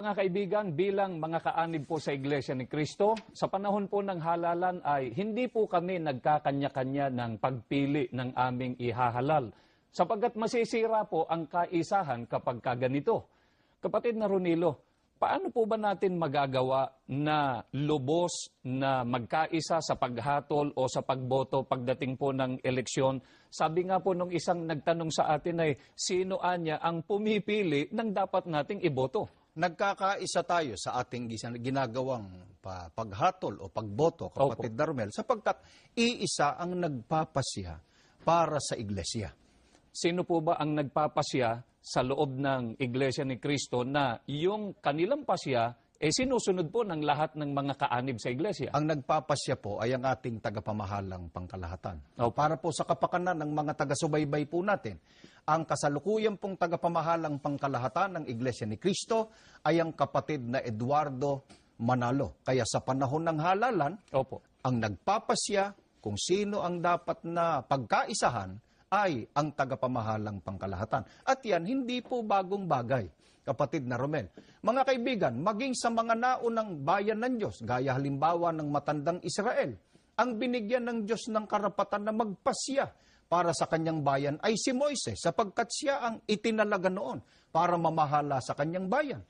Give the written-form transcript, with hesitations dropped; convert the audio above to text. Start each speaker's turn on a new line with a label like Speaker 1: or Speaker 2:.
Speaker 1: Mga kaibigan, bilang mga kaanib po sa Iglesia ni Cristo, sa panahon po ng halalan ay hindi po kami nagkakanya-kanya ng pagpili ng aming ihahalal, sapagkat masisira po ang kaisahan kapag kaganito. Kapatid na Ronilo, paano po ba natin magagawa na lubos na magkaisa sa paghatol o sa pagboto pagdating po ng eleksyon? Sabi nga po nung isang nagtanong sa atin ay, sino anya ang pumipili ng dapat nating iboto?
Speaker 2: Nagkakaisa tayo sa ating ginagawang paghatol o pagboto, kapatid Darmel, sapagkat iisa ang nagpapasya para sa iglesia.
Speaker 1: Sino po ba ang nagpapasya sa loob ng Iglesia ni Cristo na yung kanilang pasya sinusunod po ng lahat ng mga kaanib sa iglesia?
Speaker 2: Ang nagpapasya po ay ang ating tagapamahalang pangkalahatan. Para po sa kapakanan ng mga taga-subaybay po natin, ang kasalukuyan pong tagapamahalang pangkalahatan ng Iglesia ni Cristo ay ang kapatid na Eduardo Manalo. Kaya sa panahon ng halalan, ang nagpapasya kung sino ang dapat na pagkaisahan ay ang tagapamahalang pangkalahatan. At yan, hindi po bagong bagay, kapatid na Romel. Mga kaibigan, maging sa mga naunang bayan ng Diyos, gaya halimbawa ng matandang Israel, ang binigyan ng Diyos ng karapatan na magpasya para sa kanyang bayan ay si Moises, sapagkat siya ang itinalaga noon para mamahala sa kanyang bayan.